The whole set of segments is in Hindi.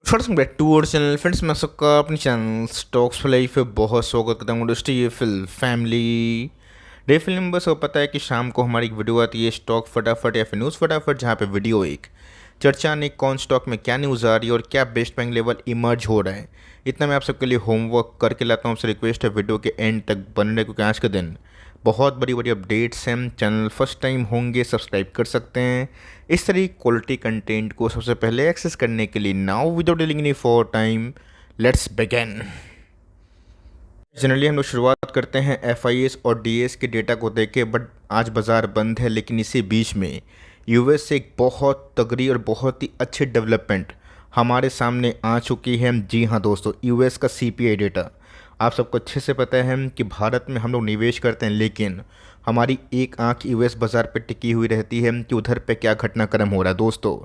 Friends back to our channel. Friends मैं सबका अपने चैनल स्टॉक्स फॉर लाइफ पे बहुत स्वागत करता हूँ। इंडस्ट्री ये फिल फैमिली डे फिल्म बस वो पता है कि शाम को हमारी एक वीडियो आती है स्टॉक फटाफट या फिर न्यूज़ फटाफट, जहाँ पे वीडियो एक चर्चा नहीं कौन स्टॉक में क्या न्यूज़ आ रही है और क्या बेस्ट बैंक लेवल इमर्ज हो रहा है। इतना मैं आप सबके लिए होमवर्क करके लाता हूँ। आपसे रिक्वेस्ट है वीडियो के एंड तक बन रहे, क्योंकि आज के दिन बहुत बड़ी बड़ी अपडेट्स हैं। चैनल फर्स्ट टाइम होंगे सब्सक्राइब कर सकते हैं इस तरह क्वालिटी कंटेंट को सबसे पहले एक्सेस करने के लिए। Now without dealing any for time, let's begin. Generally हम लोग शुरुआत करते हैं एफआईएस और डीएस के डेटा को देख के, बट आज बाज़ार बंद है। लेकिन इसी बीच में यूएस से एक बहुत तगड़ी और बहुत ही अच्छी डेवलपमेंट हमारे सामने आ चुकी है। जी हाँ दोस्तों, यूएस का सीपीआई डेटा आप सबको अच्छे से पता है कि भारत में हम लोग निवेश करते हैं, लेकिन हमारी एक आंख यूएस बाज़ार पर टिकी हुई रहती है कि उधर पे क्या घटनाक्रम हो रहा है। दोस्तों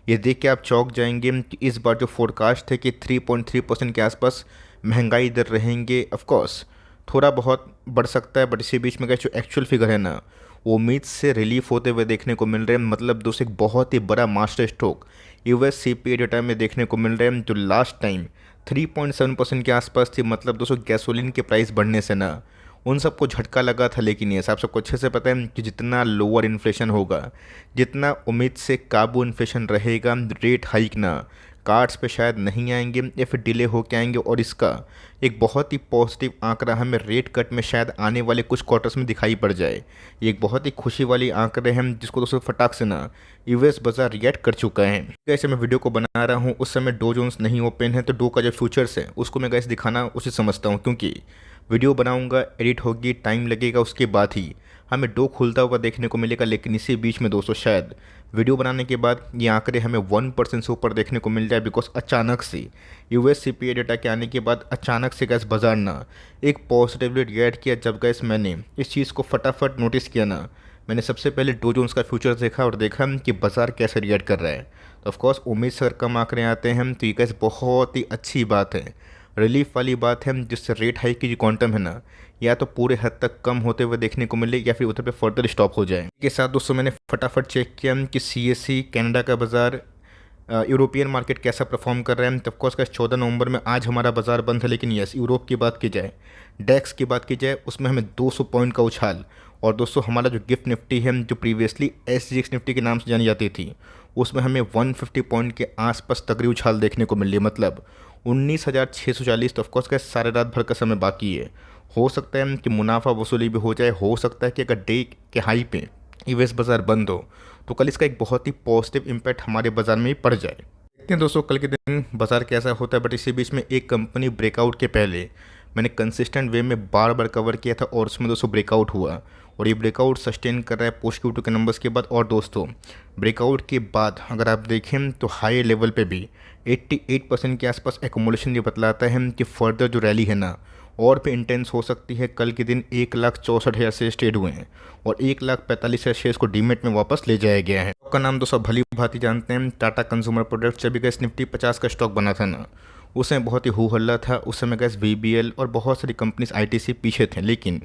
ये देख के आप चौंक जाएंगे कि इस बार जो फोरकास्ट है कि 3.3% के आसपास महंगाई दर रहेंगे। ऑफ कोर्स थोड़ा बहुत बढ़ सकता है, बट इसी बीच में जो एक्चुअल फिगर है ना, वो उम्मीद से रिलीफ होते हुए देखने को मिल रहे हैं। मतलब दोस्तों एक बहुत ही बड़ा master stroke US CPI data में देखने को मिल रहे हैं, जो लास्ट टाइम 3.7% के आसपास थी। मतलब दोस्तों गैसोलीन के प्राइस बढ़ने से ना उन सबको झटका लगा था। लेकिन ये आप सबको अच्छे से पता है कि जितना लोअर इन्फ्लेशन होगा, जितना उम्मीद से काबू इन्फ्लेशन रहेगा, रेट हाइक ना कार्ड्स पे शायद नहीं आएंगे या फिर डिले होके आएंगे। और इसका एक बहुत ही पॉजिटिव आंकड़ा हमें रेट कट में शायद आने वाले कुछ क्वार्टर्स में दिखाई पड़ जाए। ये एक बहुत ही खुशी वाली आंकड़े हैं जिसको दोस्तों फटाक से ना यूएस बाजार रिएक्ट कर चुका है। जैसे मैं वीडियो को बना रहा हूँ उस समय डो जोन्स नहीं ओपन है, तो डो का जो फ्यूचर्स है उसको मैं गैस दिखाना उचित समझता हूँ, क्योंकि वीडियो बनाऊंगा, एडिट होगी, टाइम लगेगा, उसके बाद ही हमें डो खुलता हुआ देखने को मिलेगा। लेकिन इसी बीच में दोस्तों शायद वीडियो बनाने के बाद ये आंकड़े हमें 1% से ऊपर देखने को मिल जाए, बिकॉज अचानक से यूएस सीपीआई डेटा के आने के बाद अचानक से गैस बाजार ना एक पॉजिटिवली रिएक्ट किया। जब गैस मैंने इस चीज़ को फटाफट नोटिस किया ना, मैंने सबसे पहले डो जोन्स का फ्यूचर देखा और देखा कि बाजार कैसे रिएक्ट कर रहा है। तो ऑफकोर्स उम्मीद से अगर कम आंकड़े आते हैं तो ये गैस बहुत ही अच्छी बात है, रिलीफ वाली बात है, जिससे रेट हाइक की जो क्वांटम है ना, या तो पूरे हद तक कम होते हुए देखने को मिले या फिर उधर पे फर्दर स्टॉप हो जाए। के साथ दोस्तों मैंने फटाफट चेक किया कि सीएससी कनाडा का बाज़ार, यूरोपियन मार्केट कैसा परफॉर्म कर रहा है। तो ऑफकोर्स का 14 नवंबर में आज हमारा बाजार बंद है। लेकिन यस, यूरोप की बात की जाए, डेक्स की बात की जाए, उसमें हमें 200 पॉइंट का उछाल। और दोस्तों हमारा जो गिफ्ट निफ्टी है, जो प्रीवियसली एसजीएक्स निफ्टी के नाम से जानी जाती थी, उसमें हमें 150 पॉइंट के आसपास तगड़ी उछाल देखने को मिल रही है। मतलब 19,640। तो ऑफकोर्स का सारे रात भर का समय बाकी है। हो सकता है कि मुनाफा वसूली भी हो जाए। हो सकता है कि अगर डे के हाई पे यूएस बाज़ार बंद हो तो कल इसका एक बहुत ही पॉजिटिव इम्पैक्ट हमारे बाज़ार में ही पड़ जाए। देखते हैं दोस्तों कल के दिन बाज़ार कैसा होता है। बट इसी बीच में एक कंपनी ब्रेकआउट के पहले मैंने कंसिस्टेंट वे में बार बार कवर किया था और उसमें दोस्तों ब्रेकआउट हुआ, और ये ब्रेकआउट सस्टेन कर रहा है पोस्ट Q2 के नंबर्स के बाद। और दोस्तों ब्रेकआउट के बाद अगर आप देखें तो हाई लेवल पे भी 88% के आसपास एकोमोलेशन ये बतलाता है कि फर्दर जो रैली है ना और भी इंटेंस हो सकती है। कल के दिन 1,64,000 शेयर्स ट्रेड हुए हैं और 1,45,000 शेयर्स को डीमेट में वापस ले जाया गया है। स्टॉक का नाम दोस्तों भली भांति जानते हैं, टाटा कंज्यूमर प्रोडक्ट्स। जब गैस निफ्टी 50 का स्टॉक बना था ना, उस समय बहुत ही हू हल्ला था। उस समय गैस वीबीएल और बहुत सारी कंपनीज आईटीसी पीछे थे। लेकिन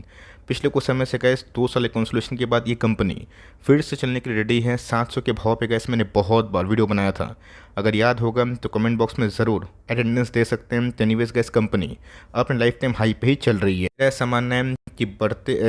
पिछले कुछ समय से गैस 2 साल कंसोलिडेशन के बाद ये कंपनी फिर से चलने के लिए रेडी है। 700 के भाव पे गैस मैंने बहुत बार वीडियो बनाया था, अगर याद होगा तो कमेंट बॉक्स में ज़रूर अटेंडेंस दे सकते हैं। एनीवेज गैस कंपनी अपने लाइफ टाइम हाई पे ही चल रही है। ऐसा मानना है कि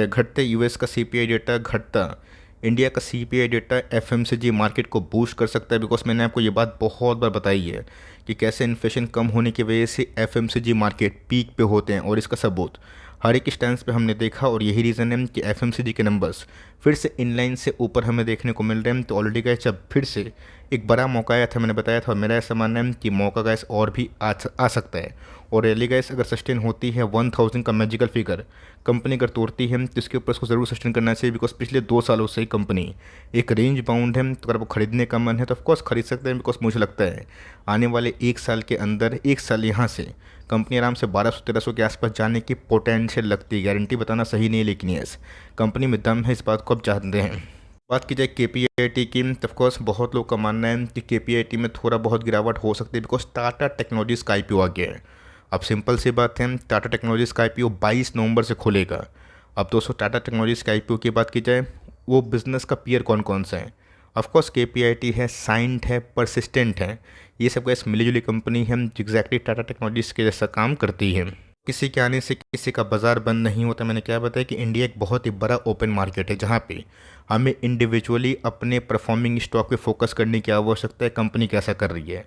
घटते यूएस का सीपीआई डेटा, घटता इंडिया का सीपीआई डेटा एफएमसीजी मार्केट को बूस्ट कर सकता है। बिकॉज मैंने आपको ये बात बहुत बार बताई है कि कैसे इन्फ्लेशन कम होने की वजह से एफएमसीजी मार्केट पीक पे होते हैं, और इसका सबूत हर एक स्टैंस पे हमने देखा। और यही रीज़न है कि एफएमसीजी के नंबर्स फिर से इनलाइन से ऊपर हमें देखने को मिल रहे हैं। तो ऑलरेडी गैस जब फिर से एक बड़ा मौका आया था, मैंने बताया था, और मेरा ऐसा मानना है कि मौका गैस और भी आ सकता है। और रैली गैस अगर सस्टेन होती है 1000 का मैजिकल फिगर कंपनी अगर तोड़ती है तो इसके ऊपर उसको ज़रूर सस्टेन करना चाहिए। बिकॉज पिछले 2 सालों से ही कंपनी एक रेंज बाउंड है। तो अगर वो खरीदने का मन है तो ऑफकोर्स खरीद सकते हैं। बिकॉज मुझे लगता है आने वाले 1 साल के अंदर, 1 साल यहाँ से कंपनी आराम से 1200-1300 के आसपास जाने की पोटेंशियल लगती है। गारंटी बताना सही नहीं है, लेकिन यस कंपनी में दम है, इस बात को आप जानते हैं। बात की जाए केपीआईटी की, ऑफकोर्स बहुत लोग का मानना है कि केपीआईटी में थोड़ा बहुत गिरावट हो सकती है, बिकॉज टाटा टेक्नोलॉजीज़ का आईपीओ आ गया है। अब सिंपल सी बात है, टाटा टेक्नोलॉजीज़ का आईपीओ 22 नवंबर से खुलेगा। अब दोस्तों टाटा टेक्नोलॉजीज़ के आईपीओ की बात की जाए, वो बिज़नेस का पीयर कौन कौन सा है? ऑफकोर्स केपीआईटी है, साइंट है, परसिस्टेंट है, ये सब गैस मिली जुली कंपनी है जो एग्जैक्टली टाटा टेक्नोलॉजीज के जैसा काम करती है। किसी के आने से किसी का बाज़ार बंद नहीं होता। मैंने क्या बताया कि इंडिया एक बहुत ही बड़ा ओपन मार्केट है जहाँ पे हमें इंडिविजुअली अपने परफॉर्मिंग स्टॉक पे फोकस करने की आवश्यकता है, कंपनी कैसा कर रही है।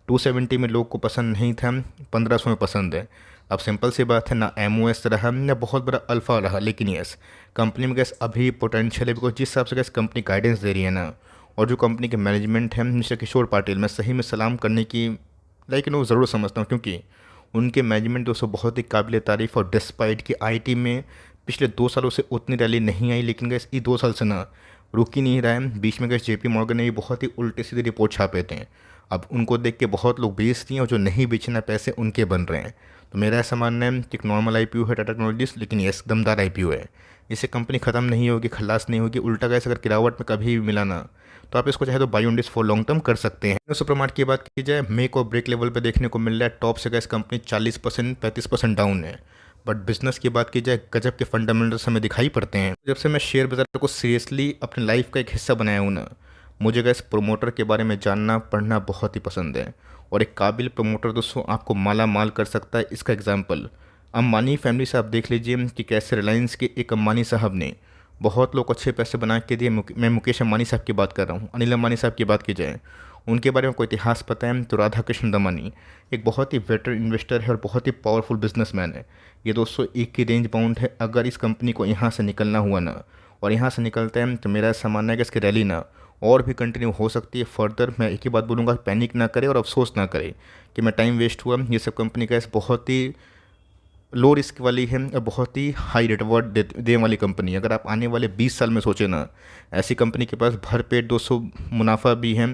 270 में लोग को पसंद नहीं था, 1500 में पसंद है। अब सिंपल सी बात है, ना एमओएस रहा ना बहुत बड़ा अल्फ़ा रहा, लेकिन यस कंपनी में गैस अभी पोटेंशियल है। बिकॉज जिस हिसाब से गैस कंपनी गाइडेंस दे रही है ना, और जो कंपनी के मैनेजमेंट है मिस्टर किशोर पाटिल, मैं सही में सलाम करने की ज़रूर समझता हूँ, क्योंकि उनके मैनेजमेंट दोस्तों बहुत ही काबिल तारीफ़। और डिस्पाइट कि आईटी में पिछले 2 सालों से उतनी रैली नहीं आई, लेकिन गैस इस 2 साल से ना रुक ही नहीं रहा है। बीच में गैस जेपी मॉर्गन ने भी बहुत ही उल्टे सीधे रिपोर्ट छापे थे। अब उनको देख के बहुत लोग बेचती हैं, और जो नहीं बेचना पैसे उनके बन रहे हैं। तो मेरा ऐसा मानना है कि एक नॉर्मल आईपीओ है टाटा टेक्नोलॉजीज, लेकिन ये दमदार आईपीओ है। इससे कंपनी ख़त्म नहीं होगी, खल्लास नहीं होगी। उल्टा गैस अगर गिरावट में कभी भी मिला ना, तो आप इसको चाहे तो buy on dips for long term कर सकते हैं। सुपरमार्ट की बात की जाए, मेक और ब्रेक लेवल पे देखने को मिल रहा है टॉप से गैस कंपनी 40% 35% डाउन है। बट बिजनेस की बात की जाए, गजब के फंडामेंटल्स हमें दिखाई पड़ते हैं। जब से मैं शेयर बाजार को सीरियसली अपनी लाइफ का एक हिस्सा बनाया हूँ ना, मुझे गैस प्रोमोटर के बारे में जानना पढ़ना बहुत ही पसंद है। और एक काबिल प्रोमोटर दोस्तों आपको माला माल कर सकता है। इसका एग्जाम्पल अंबानी फैमिली से आप देख लीजिए कि कैसे रिलायंस के एक अंबानी साहब ने बहुत लोग अच्छे पैसे बना के दिए। मैं मुकेश अंबानी साहब की बात कर रहा हूँ। अनिल अंबानी साहब की बात की जाए, उनके बारे में कोई इतिहास पता है तो राधा कृष्ण दमानी एक बहुत ही वेटर इन्वेस्टर है और बहुत ही पावरफुल बिजनेसमैन है। ये दोस्तों एक ही रेंज बाउंड है। अगर इस कंपनी को यहाँ से निकलना हुआ ना, और यहाँ से निकलता है, तो मेरा ऐसा मानना है कि इसकी रैली ना और भी कंटिन्यू हो सकती है फर्दर। मैं एक ही बात बोलूँगा, पैनिक ना करे और अफसोस ना करे कि मैं टाइम वेस्ट हुआ। ये सब कंपनी का बहुत ही लो रिस्क वाली है और बहुत ही हाई रिटर्न देने वाली कंपनी है। अगर आप आने वाले 20 साल में सोचें ना, ऐसी कंपनी के पास भरपेट 200 मुनाफा भी है,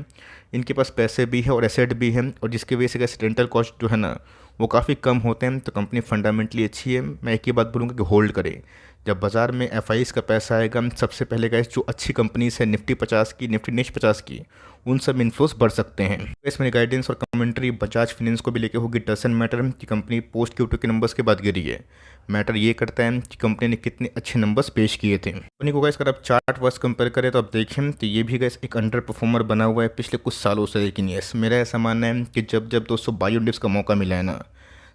इनके पास पैसे भी है और एसेट भी है, और जिसकी वजह से गैस रेंटल कॉस्ट जो है ना वो काफ़ी कम होते हैं। तो कंपनी फंडामेंटली अच्छी है। मैं एक ही बात बोलूँगा कि होल्ड करें। जब बाज़ार में एफआईज का पैसा आएगा, सबसे पहले गैस जो अच्छी कंपनीज है निफ्टी 50 की, निफ्टी नेक्स्ट 50 की, उन सब इन्फ्लोस बढ़ सकते हैं। इस मेरी गाइडेंस और कमेंट्री बजाज फाइनेंस को भी लेके होगी। डजंट मैटर कि कंपनी पोस्ट Q2 के नंबर्स के बाद गिरी है, मैटर ये करता है कि कंपनी ने कितने अच्छे नंबर्स पेश किए थे। कंपनी को गैस अगर आप चार्ट वर्स कंपेयर करें तो आप देखें तो ये भी गैस एक अंडर परफॉर्मर बना हुआ है पिछले कुछ सालों से। लेकिन यस मेरा ऐसा मानना है कि जब जब दोस्तों बाई ऑन डिप्स का मौका मिला है ना,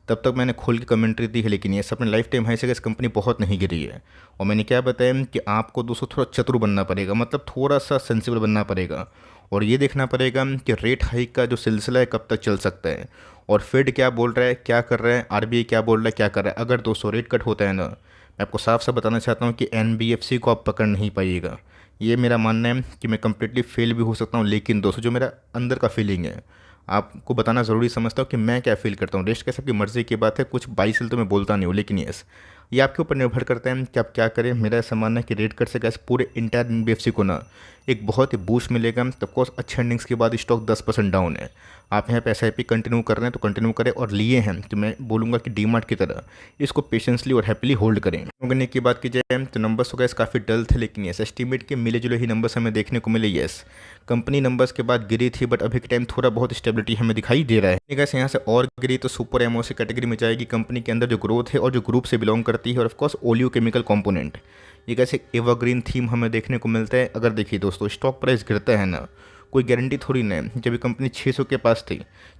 तब तक मैंने खोल के कमेंट्री दी है। लेकिन ये अपने लाइफ टाइम हाई से गैस कंपनी बहुत नहीं गिरी है। और मैंने क्या बताया कि आपको दोस्तों थोड़ा चतुर बनना पड़ेगा, मतलब थोड़ा सा सेंसिबल बनना पड़ेगा, और ये देखना पड़ेगा कि रेट हाइक का जो सिलसिला है कब तक चल सकता है, और फेड क्या बोल रहा है, क्या कर रहा है, आरबीआई क्या बोल रहा है, क्या कर रहा है। अगर 200 रेट कट होता है ना, मैं आपको साफ साफ बताना चाहता हूँ कि एनबीएफसी को आप पकड़ नहीं पाइएगा। ये मेरा मानना है कि मैं कम्प्लीटली फेल भी हो सकता हूँ, लेकिन दोस्तों जो मेरा अंदर का फीलिंग है आपको बताना ज़रूरी समझता हूँ कि मैं क्या फ़ील करता हूँ। रेस्ट कैसे आपकी मर्ज़ी की बात है, कुछ 22 तो मैं बोलता नहीं हूँ, लेकिन यस ये आपके ऊपर निर्भर करता है कि आप क्या करें। मेरा ऐसा मानना है कि रेट कट से गैस पूरे इंटायर एनबीएफसी को ना एक बहुत ही बूस्ट मिलेगा। तो ऑफकोर्स अच्छे अर्निंग्स के बाद स्टॉक 10% डाउन है। आप यहाँ पे एसआईपी कंटिन्यू कर रहे हैं तो कंटिन्यू करें, और लिए हैं तो मैं बोलूँगा कि डीमार्ट की तरह इसको पेशेंसली और हैप्पीली होल्ड करें। करने की बात की जाए तो नंबर्स तो गैस काफ़ी डल थे, लेकिन यस एस्टीमेट के मिले जुले ही नंबर्स हमें देखने को मिले। यस कंपनी नंबर्स के बाद गिरी थी, बट अभी के टाइम थोड़ा बहुत स्टेबिलिटी हमें दिखाई दे रहा है। गैस यहाँ से और गिरी तो सुपर एमओसी कैटेगरी में जाएगी। कंपनी के अंदर जो ग्रोथ है और जो ग्रुप से बिलोंग करती है, और ऑफकोर्स ओलियो केमिकल कॉम्पोनेंट, ये कैसे एवरग्रीन थीम हमें देखने को मिलता है। अगर देखिए दोस्तों स्टॉक प्राइस गिरता है ना, कोई गारंटी थोड़ी ना है। जब ये कंपनी 600 के पास थी,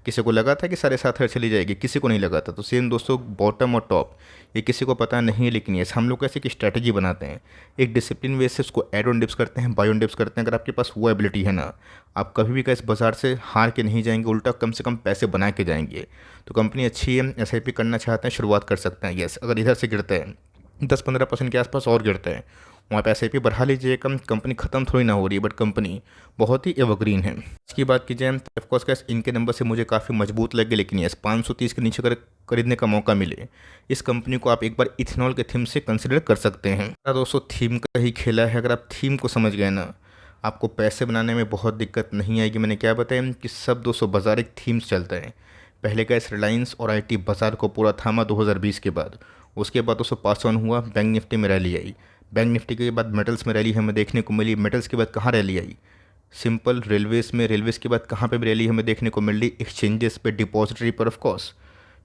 किसी को लगा था कि 7,500 चली जाएगी, किसी को नहीं लगा था। तो सेम दोस्तों बॉटम और टॉप ये किसी को पता नहीं है। लेकिन ये हम लोग कैसे की स्ट्रैटेजी बनाते हैं, एक डिसिप्लिन वे से उसको एड ऑन डिप्स करते हैं, बाय ऑन डिप्स करते हैं। अगर आपके पास वो एबिलिटी है ना, आप कभी भी इस बाजार से हार के नहीं जाएंगे, उल्टा कम से कम पैसे बना के जाएंगे। तो कंपनी अच्छी है, एसआईपी करना चाहते हैं शुरुआत कर सकते हैं। यस अगर इधर से गिरता है 10-15% के आसपास और गिरता है, वहाँ पे एसआईपी बढ़ा लीजिए। कंपनी ख़त्म थोड़ी ना हो रही है, बट कंपनी बहुत ही एवरग्रीन है। इसकी बात की जाए तो ऑफकोर्स कैसे इनके नंबर से मुझे काफ़ी मजबूत लगे। लेकिन यस 530 के नीचे अगर खरीदने का मौका मिले इस कंपनी को, आप एक बार इथेनॉल के थीम से कंसिडर कर सकते हैं। दोस्तों थीम का ही खेला है। अगर आप थीम को समझ गए ना, आपको पैसे बनाने में बहुत दिक्कत नहीं आएगी। मैंने क्या बताया कि सब दोस्तों बाजार एक थीम्स चलता है। पहले का इस रिलायंस और आईटी बाजार को पूरा थामा 2020 के बाद। उसके बाद दोस्तों पास ऑन हुआ, बैंक निफ्टी में रैली आई। बैंक निफ्टी के बाद मेटल्स में रैली हमें देखने को मिली। मेटल्स के बाद कहाँ रैली आई, सिंपल रेलवेज में। रेलवेज के बाद कहाँ पे भी रैली हमें देखने को मिल रही, एक्सचेंजेस पे, डिपॉजिटरी पर। ऑफ कोर्स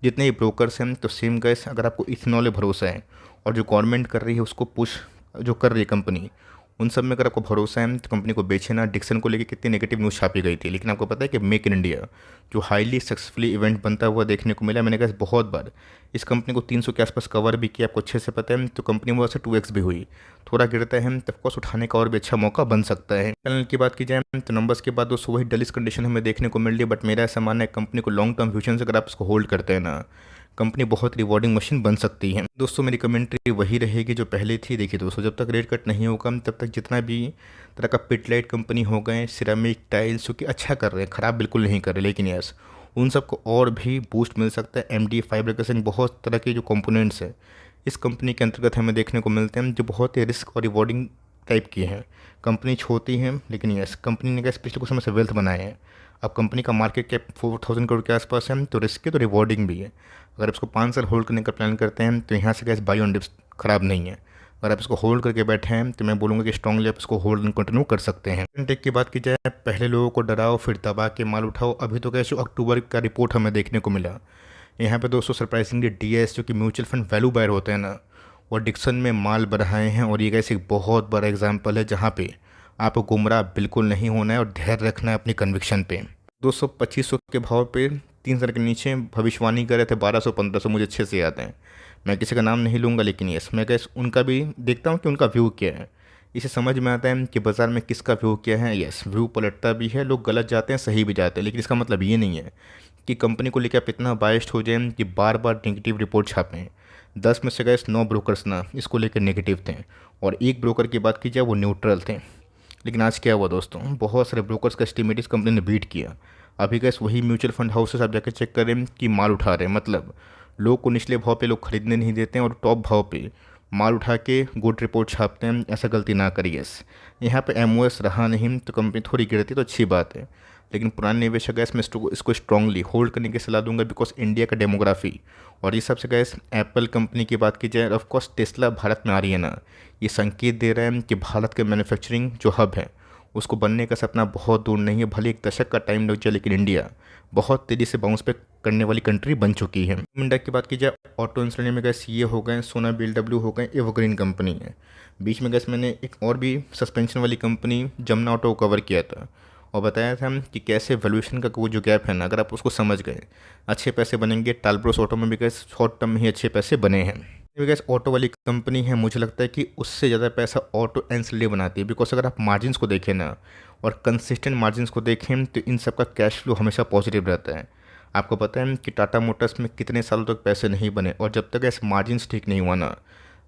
जितने ही ब्रोकर्स हैं, तो सेम गैस अगर आपको इथेनॉल भरोसा है और जो गवर्नमेंट कर रही है उसको पुश जो कर रही है कंपनी, उन सब में अगर आपको भरोसा है तो कंपनी को बेचे ना। डिक्सन को लेकर कितनी नेगेटिव न्यूज़ छापी गई थी, लेकिन आपको पता है कि मेक इन इंडिया जो हाईली सक्सेसफुली इवेंट बनता हुआ देखने को मिला। मैंने कहा बहुत बार इस कंपनी को 300 के आसपास कवर भी किया, आपको अच्छे से पता है। तो कंपनी वो से 2x भी हुई, थोड़ा गिरता है तो ऑफकोर्स उठाने का और भी अच्छा मौका बन सकता है। चैनल की बात की जाए तो नंबर्स के बाद दोस्तों वही डलिस कंडीशन हमें देखने को मिल रही है, बट मेरा ऐसा मानना है कंपनी को लॉन्ग टर्म फ्यूचर से अगर आप इसको होल्ड करते हैं ना, कंपनी बहुत रिवॉर्डिंग मशीन बन सकती है। दोस्तों मेरी कमेंट्री वही रहेगी जो पहले थी। देखिए दोस्तों, जब तक रेट कट नहीं होगा तब तक जितना भी तरह का पिटलाइट कंपनी हो गए, सिरेमिक टाइल्स जो कि अच्छा कर रहे हैं, ख़राब बिल्कुल नहीं कर रहे, लेकिन यस उन सबको और भी बूस्ट मिल सकता है। एमडी फाइब्रिकेशन बहुत तरह के जो कंपोनेंट्स हैं इस कंपनी के अंतर्गत हमें देखने को मिलते हैं, जो बहुत ही रिस्क और रिवॉर्डिंग टाइप की हैं। कंपनी छोटी है लेकिन यस कंपनी ने कैसे पिछले कुछ समय से वेल्थ बनाए हैं। अब कंपनी का मार्केट कैप 4000 करोड़ के आसपास है, तो रिस्क तो रिवॉर्डिंग भी है। अगर इसको 5 साल होल्ड करने का प्लान करते हैं तो यहाँ से गैस बाई ऑन डिप्स ख़राब नहीं है। अगर आप इसको होल्ड करके बैठे हैं तो मैं बोलूँगा कि स्ट्रांगली आप इसको होल्ड एंड कंटिन्यू कर सकते हैं। टेक की बात की जाए, पहले लोगों को डराओ फिर दबा के माल उठाओ। अभी तो कैसे अक्टूबर का रिपोर्ट हमें देखने को मिला। यहाँ पे दोस्तों सरप्राइजिंगली डीएस जो कि म्यूचुअल फंड वैल्यू बायर होते हैं ना, वो डिक्सन में माल बढ़ाए हैं। और ये कैसे एक बहुत बड़ा एग्जाम्पल है जहाँ पे आपको गुमराह बिल्कुल नहीं होना है और धैर्य रखना है अपनी कन्विक्शन पे। 200-2500 के भाव पे 3 साल के नीचे भविष्यवाणी कर रहे थे 1200-1500, मुझे अच्छे से याद है। मैं किसी का नाम नहीं लूँगा, लेकिन यस मैं कैसे उनका भी देखता हूँ कि उनका व्यू क्या है। इसे समझ में आता है कि बाज़ार में किसका व्यू क्या है। यस व्यू पलटता भी है, लोग गलत जाते हैं सही भी जाते हैं, लेकिन इसका मतलब ये नहीं है कि कंपनी को लेकर आप इतना बायस्ड हो जाए कि बार बार नेगेटिव रिपोर्ट छापें। 10 में से गैस 9 ब्रोकर्स ना इसको लेकर नेगेटिव थे, और एक ब्रोकर की बात की जाए वो न्यूट्रल थे। लेकिन आज क्या हुआ दोस्तों, बहुत सारे ब्रोकर्स का एस्टिमेट इस कंपनी ने बीट किया। अभी गैस वही म्यूचुअल फंड हाउसेस आप जाकर चेक करें कि माल उठा रहे हैं। मतलब लोग को निचले भाव पे लोग खरीदने नहीं देते हैं और टॉप भाव पे माल उठा के गुड रिपोर्ट छापते हैं। ऐसा गलती ना करिए। यहाँ पे एमओएस रहा नहीं तो कंपनी थोड़ी गिरती तो अच्छी बात है, लेकिन पुराने निवेशक गैस मैं इसको स्ट्रांगली होल्ड करने की सलाह दूंगा। बिकॉज इंडिया का डेमोग्राफी और ये सबसे गैस एप्पल कंपनी की बात की जाए, ऑफकोर्स टेस्ला भारत में आ रही है ना, ये संकेत दे रहे हैं कि भारत के मैन्युफैक्चरिंग जो हब है उसको बनने का सपना बहुत दूर नहीं है। भले एक दशक का टाइम लग जाए, लेकिन इंडिया बहुत तेज़ी से बाउंस बैक करने वाली कंट्री बन चुकी है। इंडिया की बात की जाए, ऑटो इंडस्ट्री में गैस ये हो गए सोना बीएलडब्ल्यू हो गए, एवरग्रीन कंपनी है। बीच में गैस मैंने एक और भी सस्पेंशन वाली कंपनी जमुना ऑटो को कवर किया था और बताया था कि कैसे वैल्यूएशन का वो जो गैप है ना, अगर आप उसको समझ गए अच्छे पैसे बनेंगे। टालब्रोस ऑटो में भी गैस शॉर्ट टर्म में ही अच्छे पैसे बने हैं। ये गैस ऑटो वाली कंपनी है, मुझे लगता है कि उससे ज़्यादा पैसा ऑटो एंसिलरी बनाती है। बिकॉज अगर आप मार्जिन्स को देखें ना और कंसिस्टेंट मार्जिन्स को देखें तो इन सब का कैश फ्लो हमेशा पॉजिटिव रहता है। आपको पता है कि टाटा मोटर्स में कितने सालों तक पैसे नहीं बने, और जब तक ऐसे मार्जिन्स ठीक नहीं हुआ ना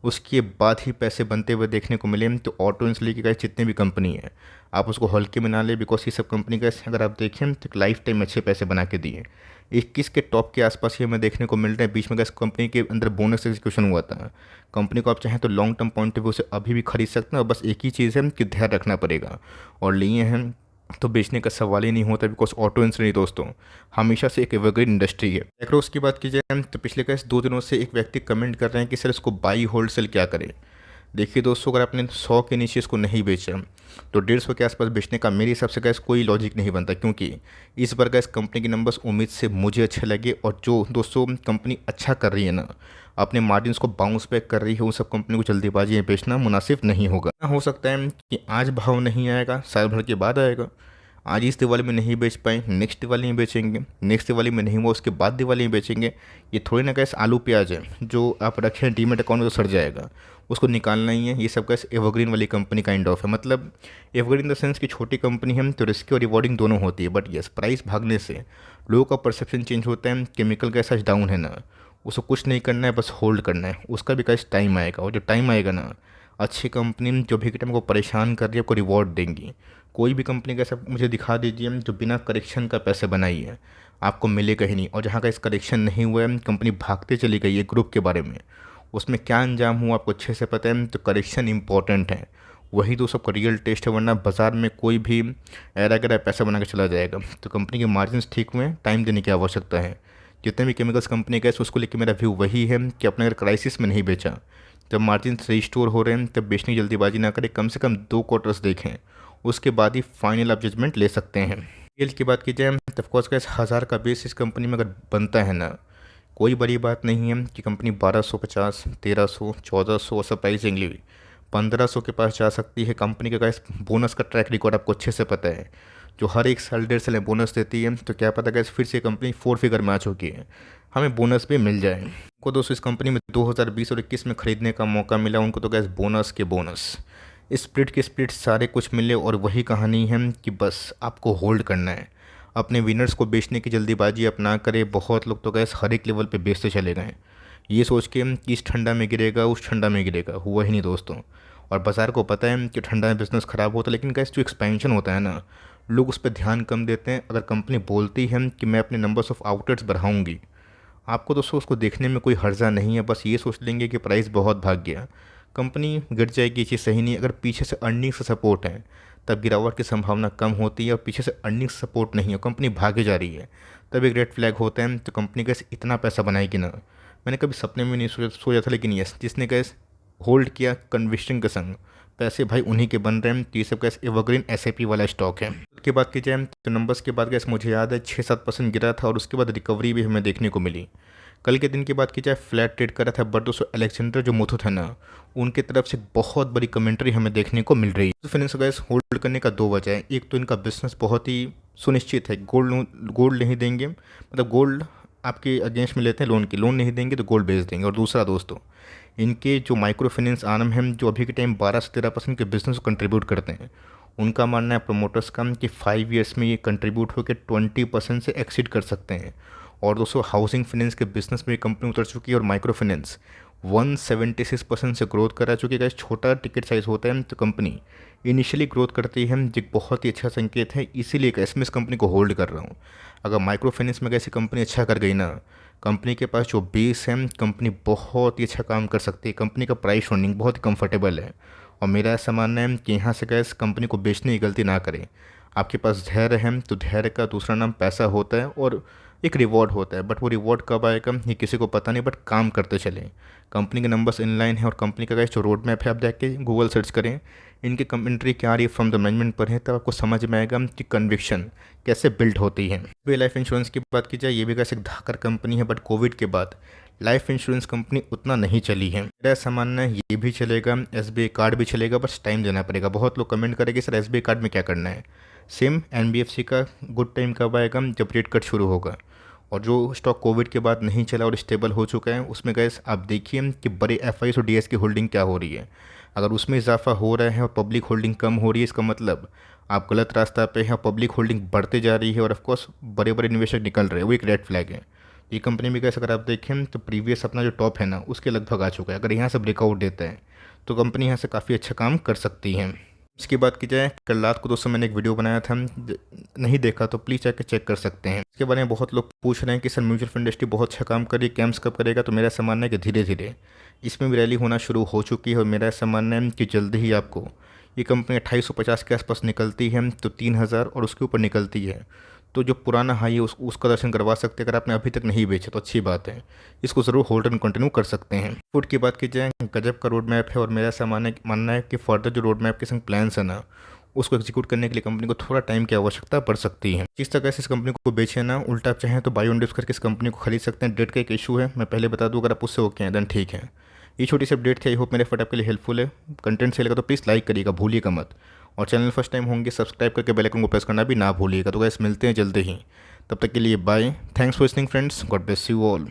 उसके बाद ही पैसे बनते हुए देखने को मिले। तो ऑटो इंडस्ट्री की जितनी भी कंपनी है आप उसको हल्के में ना ले, बिकॉज ये सब कंपनी का अगर आप देखें तो लाइफ टाइम अच्छे पैसे बना के दिए। 21 के टॉप के आसपास ही हमें देखने को मिल रहा है। बीच में गैस कंपनी के अंदर बोनस एग्जीक्यूशन हुआ था। कंपनी को आप चाहें तो long term point of view से अभी भी खरीद सकते हैं, और बस एक ही चीज़ है कि ध्यान रखना पड़ेगा, और लिए हैं तो बेचने का सवाल ही नहीं होता। बिकॉज ऑटो इंडस्ट्री दोस्तों हमेशा से एक एवरग्रीन इंडस्ट्री है। एक्रोस की बात की जाए तो पिछले कैसे 2 दिनों से एक व्यक्ति कमेंट कर रहे हैं कि सर इसको बाई होल्ड सेल क्या करें। देखिए दोस्तों, अगर आपने 100 के नीचे इसको नहीं बेचा तो 150 के आसपास बेचने का मेरे हिसाब से गैस कोई लॉजिक नहीं बनता, क्योंकि इस बार गैस कंपनी के नंबर्स उम्मीद से मुझे अच्छे लगे। और जो दोस्तों कंपनी अच्छा कर रही है ना, अपने मार्जिन्स को बाउंस बैक कर रही है, उन सब कंपनी को जल्दीबाजी में बेचना मुनासिब नहीं होगा। हो सकता है कि आज भाव नहीं आएगा, साल भर के बाद आएगा। आज इस दिवाली में नहीं बेच पाए, नेक्स्ट दिवाली में बेचेंगे, नेक्स्ट दिवाली में नहीं हुआ उसके बाद दिवाली में बेचेंगे। ये थोड़ी ना कैसे आलू प्याज है जो आप रखें डीमेट अकाउंट में तो सड़ जाएगा, उसको निकालना ही है। ये सब कैसे एवरग्रीन वाली कंपनी काइंड ऑफ है। मतलब एवरग्रीन इन द सेंस कि छोटी कंपनी है तो रिस्की और रिवॉर्डिंग दोनों होती है। बट यस प्राइस भागने से लोगों का परसेप्शन चेंज होता है। केमिकल का सच डाउन है ना, उसको कुछ नहीं करना है, बस होल्ड करना है। उसका भी कैसे टाइम आएगा, और जो टाइम आएगा ना अच्छी कंपनी जो भी टाइम को परेशान कर रही है आपको रिवॉर्ड देंगी। कोई भी कंपनी का सब मुझे दिखा दीजिए जो बिना करेक्शन का पैसे बनाई है, आपको मिलेगा ही नहीं। और जहाँ का इस करेक्शन नहीं हुआ है, कंपनी भागते चली गई है ग्रुप के बारे में, उसमें क्या अंजाम हुआ आपको अच्छे से पता है। तो करेक्शन इंपॉर्टेंट है, वही तो सबका रियल टेस्ट है। वरना बाजार में कोई भी ऐरा गैरा पैसा बना के चला जाएगा। तो कंपनी के मार्जिन ठीक हुए, टाइम देने की आवश्यकता है। जितने भी केमिकल्स कंपनी का है उसको लेकर मेरा व्यू वही है कि अपने अगर क्राइसिस में नहीं बेचा, जब मार्जिन रिस्टोर हो रहे हैं तब बेचने की जल्दीबाजी ना करें। कम से कम 2 क्वार्टर्स देखें, उसके बाद ही फाइनल आप जजमेंट ले सकते हैं। स्केल की बात की जाए तो ऑफकोर्स का 1000 का बेस इस कंपनी में अगर बनता है ना, कोई बड़ी बात नहीं है कि कंपनी 1250, 1300, 1400 और सब प्राइसिंग ली 1500 के पास जा सकती है। कंपनी का गैस बोनस का ट्रैक रिकॉर्ड आपको अच्छे से पता है, जो हर एक साल 1.5 साल में बोनस देती है। तो क्या पता गैस फिर से कंपनी 4 फिगर में आ चुकी है, हमें बोनस भी मिल जाए। को दोस्तों इस कंपनी में 2020 और 21 में ख़रीदने का मौका मिला उनको, तो गैस बोनस के बोनस, स्प्लिट के स्प्लिट सारे कुछ मिले। और वही कहानी है कि बस आपको होल्ड करना है, अपने विनर्स को बेचने की जल्दीबाजी अपना करे। बहुत लोग तो गैस हर एक लेवल पे बेचते चले गए ये सोच के कि इस ठंडा में गिरेगा उस ठंडा में गिरेगा, हुआ ही नहीं दोस्तों। और बाज़ार को पता है कि ठंडा में बिजनेस ख़राब होता है, लेकिन गैस जो एक्सपेंशन होता है ना, लोग उस पर ध्यान कम देते हैं। अगर कंपनी बोलती है कि मैं अपने नंबर्स ऑफ़ आउटलेट्स बढ़ाऊंगी, आपको दोस्तों उसको देखने में कोई हर्जा नहीं है। बस ये सोच लेंगे कि प्राइस बहुत भाग गया, कंपनी गिर जाएगी, ये चीज़ सही नहीं। अगर पीछे से अर्निंग से सपोर्ट है तब गिरावट की संभावना कम होती है, और पीछे से अर्निंग सपोर्ट नहीं है, कंपनी भागे जा रही है, तब एक रेड फ्लैग होता है। तो कंपनी कैसे इतना पैसा बनाएगी ना, मैंने कभी सपने में नहीं सोचा था। लेकिन यस, जिसने कैसे होल्ड किया कन्विक्शन के संग, पैसे भाई उन्हीं के बन रहे हैं। तो ये सब कैसे एवरग्रीन एसआईपी वाला स्टॉक है। उसके बात की जाए तो नंबर्स के बाद कैसे मुझे याद है 6-7% गिरा था, और उसके बाद रिकवरी भी हमें देखने को मिली। कल के दिन की बात की जाए फ्लैट ट्रेड कर रहा था, बट दोस्तों अलेक्जेंडर जो मुथूट है ना, उनकी तरफ से बहुत बड़ी कमेंट्री हमें देखने को मिल रही है। तो फाइनेंस गैस होल्ड करने का दो वजह है। एक तो इनका बिजनेस बहुत ही सुनिश्चित है, गोल्ड नहीं देंगे, मतलब गोल्ड आपके अगेंस्ट में लेते हैं लोन नहीं देंगे तो गोल्ड बेच देंगे। और दूसरा दोस्तों, इनके जो माइक्रो फाइनेंस आर्म है, जो अभी के टाइम 12 से 13% के बिजनेस को कंट्रीब्यूट करते हैं, उनका मानना है प्रमोटर्स का कि 5 ईयर्स में ये कंट्रीब्यूट होकर 20% से एक्सीड कर सकते हैं। और दोस्तों हाउसिंग फाइनेंस के बिजनेस में कंपनी उतर चुकी है, और माइक्रो फाइनेंस 176% से ग्रोथ करा चुकी है। छोटा टिकट साइज़ होता है तो कंपनी इनिशियली ग्रोथ करती है, जो बहुत ही अच्छा संकेत है। इसीलिए कैसे मैं इस कंपनी को होल्ड कर रहा हूँ। अगर माइक्रो फाइनेंस में कैसी कंपनी अच्छा कर गई ना, कंपनी के पास जो बेस है, कंपनी बहुत ही अच्छा काम कर सकती है। कंपनी का प्राइस होल्डिंग बहुत ही कंफर्टेबल है, और मेरा ऐसा मानना है कि यहाँ से गैस कंपनी को बेचने की गलती ना करें। आपके पास धैर्य है तो धैर्य का दूसरा नाम पैसा होता है, और एक रिवॉर्ड होता है। बट वो रिवॉर्ड कब आएगा ये किसी को पता नहीं, बट काम करते चलें। कंपनी के नंबर्स इनलाइन है, और कंपनी का जो रोड मैप है आप जाके गूगल सर्च करें, इनकी कमेंट्री क्या आ रही है फ्रॉम द मैनेजमेंट पर है, तब आपको समझ में आएगा कि कन्विक्शन कैसे बिल्ड होती है। वे लाइफ इंश्योरेंस की बात की जाए, ये भी कैसे एक धाकर कंपनी है, बट कोविड के बाद लाइफ इंश्योरेंस कंपनी उतना नहीं चली है। मेरा ऐसा मानना है ये भी चलेगा, एसबीआई कार्ड भी चलेगा, बस टाइम देना पड़ेगा। बहुत लोग कमेंट करेंगे सर एसबीआई कार्ड में क्या करना है। सेम एनबीएफसी का गुड टाइम कब आएगा, जब रेट कट शुरू होगा। और जो स्टॉक कोविड के बाद नहीं चला और स्टेबल हो चुका है, उसमें गैस आप देखिए कि बड़े एफआईएस और डीएस की होल्डिंग क्या हो रही है। अगर उसमें इजाफा हो रहा है और पब्लिक होल्डिंग कम हो रही है, इसका मतलब आप गलत रास्ता पे हैं, पब्लिक होल्डिंग बढ़ते जा रही है, और ऑफकोर्स बड़े बड़े निवेशक निकल रहे हैं, वो एक रेड फ्लैग है। ये कंपनी में कैसे अगर आप देखें तो प्रीवियस अपना जो टॉप है ना, उसके लगभग आ चुका है। अगर यहाँ से ब्रेकआउट देता है तो कंपनी यहाँ से काफ़ी अच्छा काम कर सकती है। इसकी बात की जाए, कल रात को दोस्तों मैंने एक वीडियो बनाया था, नहीं देखा तो प्लीज़ जाकर चेक कर सकते हैं। इसके बारे में बहुत लोग पूछ रहे हैं कि सर म्यूचुअल फंड इंडस्ट्री बहुत अच्छा काम कर रही है, कैम्स कब करेगा। तो मेरा ऐसा मानना है कि धीरे धीरे इसमें भी रैली होना शुरू हो चुकी है, और मेरा ऐसा मानना है कि जल्दी ही आपको ये कंपनी 2850 के आसपास निकलती है तो 3000 और उसके ऊपर निकलती है, तो जो पुराना हाई है उसका दर्शन करवा सकते हैं। अगर आपने अभी तक नहीं बेचा तो अच्छी बात है, इसको ज़रूर होल्ड एंड कंटिन्यू कर सकते हैं। फूड की बात की जाए, गजब का रोड मैप है, और मेरा ऐसा मानना है कि फर्दर जो रोड मैप के संग प्लान्स है ना, उसको एग्जीक्यूट करने के लिए कंपनी को थोड़ा टाइम की आवश्यकता पड़ सकती है। जिस तरह से इस कंपनी को बेचे ना, उल्टा आप चाहें तो बाय ऑन डिप्स करके इस कंपनी को खरीद सकते हैं। डेट का एक इशू है, मैं पहले बता दूँ, अगर आप उससे ओके हैं देन ठीक है। ये छोटी सी अपडेट थी, आई होप मेरे फट आपके लिए हेल्पफुल है। कंटेंट सही लगा तो प्लीज़ लाइक करिएगा, भूलिएगा मत। और चैनल फर्स्ट टाइम होंगे सब्सक्राइब करके बेल आइकन को प्रेस करना भी ना भूलिएगा। तो गैस मिलते हैं जल्दी ही, तब तक के लिए bye. Thanks for listening friends, God bless you all.